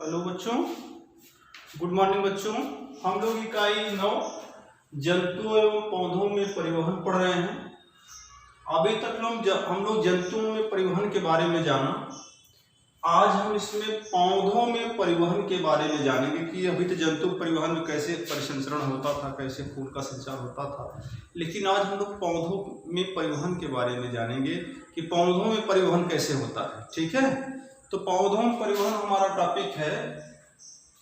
Hello बच्चों, good morning बच्चों। हम लोग इकाई 9 जंतु एवं पौधों में परिवहन पढ़ रहे हैं। अभी तक हम लोग जंतुओं में परिवहन के बारे में जाना। आज हम इसमें पौधों में परिवहन के बारे में जानेंगे कि अभी तो जंतु परिवहन में कैसे परिसंचरण होता था, कैसे फूल का संचार होता था, लेकिन आज हम लोग पौधों में परिवहन के बारे में जानेंगे कि पौधों में परिवहन कैसे होता है। ठीक है, तो पौधों में परिवहन हमारा टॉपिक है।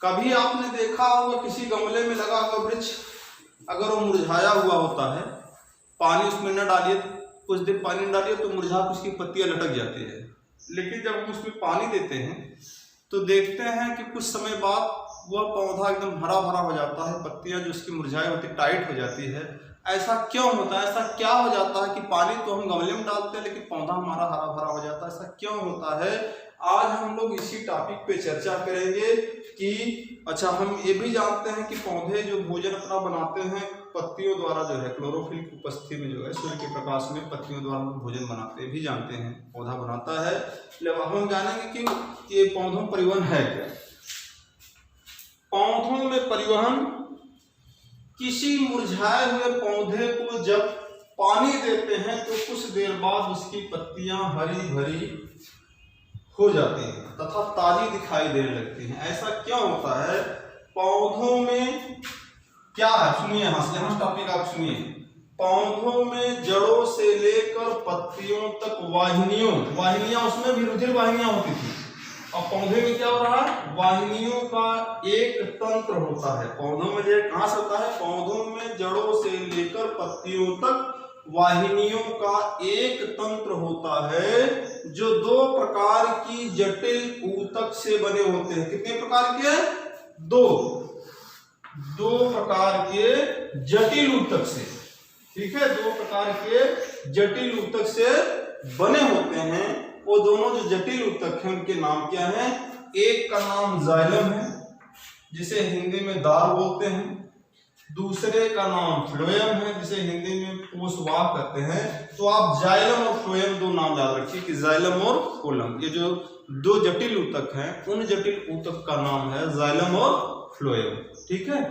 कभी आपने देखा होगा किसी गमले में लगा हुआ वृक्ष अगर वो मुरझाया हुआ होता है, पानी उसमें न डालिए, कुछ दिन पानी न डालिए तो मुरझा के उसकी पत्तियां लटक जाती है। लेकिन जब हम उसमें पानी देते हैं तो देखते हैं कि कुछ समय बाद वह पौधा एकदम हरा भरा हो जाता है, पत्तियां जो उसकी मुरझाई होती है टाइट हो जाती है। ऐसा क्यों होता है? ऐसा क्या हो जाता है कि पानी तो हम गमले में डालते हैं लेकिन पौधा हमारा हरा भरा हो जाता है? ऐसा क्यों होता है? आज हम लोग इसी टॉपिक पे चर्चा करेंगे कि अच्छा, हम ये भी जानते हैं कि पौधे जो भोजन अपना बनाते हैं पत्तियों द्वारा, जो है क्लोरोफिल की उपस्थिति में, जो है सूर्य के प्रकाश में पत्तियों द्वारा भोजन बनाते भी जानते हैं, पौधा बनाता है। अब हम जानेंगे कि ये पौधों परिवहन है क्या। पौधों में परिवहन, किसी मुरझाए हुए पौधे को जब पानी देते हैं तो कुछ देर बाद उसकी पत्तियां हरी भरी हो जाती हैं तथा ताजी दिखाई देने लगती हैं। ऐसा क्यों होता है? पौधों में क्या है, सुनिए, यहाँ टॉपिक आप सुनिए। पौधों में जड़ों से लेकर पत्तियों तक वाहिनियां, उसमें भी रुधिर वाहिनियां होती थी, और पौधे में क्या हो रहा है? वाहिनियों का एक तंत्र होता है। पौधों में जो कहां से होता है? पौधों में जड़ों से लेकर पत्तियों तक वाहिनियों का एक तंत्र होता है जो 2 प्रकार की जटिल ऊतक से बने होते हैं। कितने प्रकार के? 2 प्रकार के जटिल ऊतक से। ठीक है, 2 प्रकार के जटिल ऊतक से बने होते हैं। वो दोनों जो जटिल ऊतक हैं उनके नाम क्या हैं? एक का नाम जाइलम है, जिसे हिंदी में दार बोलते हैं। दूसरे का नाम फ्लोएम है, जिसे हिंदी में पोषवाह कहते हैं। तो आप जाइलम और फ्लोएम 2 नाम याद रखिए कि जाइलम और फ्लोएम, ये जो 2 जटिल ऊतक हैं, उन जटिल ऊतक का नाम है जाइलम और फ्लोएम। ठीक है,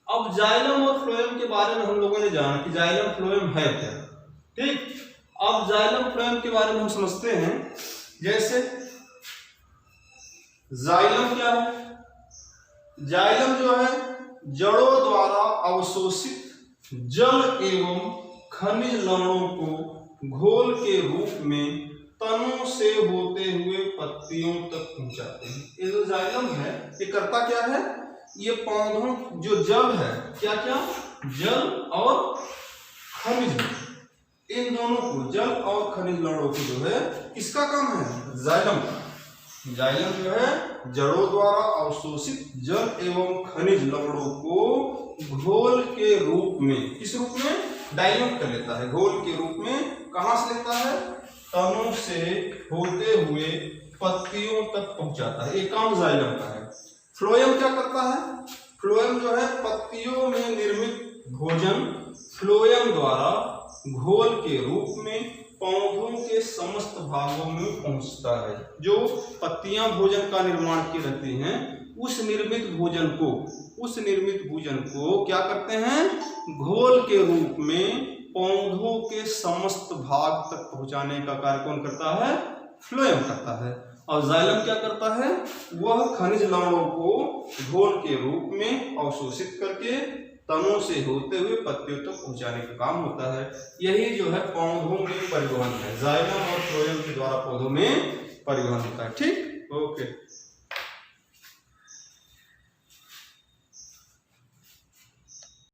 अब जाइलम और फ्लोएम के बारे में हम लोगों ने जाना कि जाइलम फ्लोएम है क्या। ठीक, अब जाइलम फ्लोएम के बारे में हम समझते हैं। जैसे जाइलम क्या है? जाइलम जो है जड़ों द्वारा अवशोषित जल एवं खनिज लवणों को घोल के रूप में तनों से होते हुए पत्तियों तक पहुंचाते हैं। ये जो जाइलम है ये करता क्या है? ये पौधों जो जल है, क्या क्या? जल और खनिज, इन दोनों को, जल और खनिज लवणों को जो है, किसका काम है? जाइलम का। जाइलम जो है जड़ों द्वारा अवशोषित जल एवं खनिज लवणों को घोल के रूप में, किस रूप में? डाइल्यूट कर लेता है, घोल के रूप में। कहां से लेता है? तनों से होते हुए पत्तियों तक पहुंचाता है। ये काम जाइलम का है। फ्लोएम क्या करता है? फ्लोएम जो है पत्तियों में निर्मित भोजन फ्लोएम द्वारा घोल के रूप में पौधों के समस्त भागों में पहुंचता है। जो पत्तियां भोजन का निर्माण की रहती हैं, उस निर्मित भोजन को क्या करते हैं? घोल के रूप में पौधों के समस्त भाग तक पहुंचाने का कार्य कौन करता है? फ्लोएम करता है। और जाइलम क्या करता है? वह खनिज लवणों को घोल के रूप में अवशोषित करके तनों से होते हुए पत्तियों तक पहुंचाने का काम होता है। यही जो है पौधों में परिवहन है। जाइलम और फ्लोएम के द्वारा पौधों में परिवहन होता है। ठीक, ओके।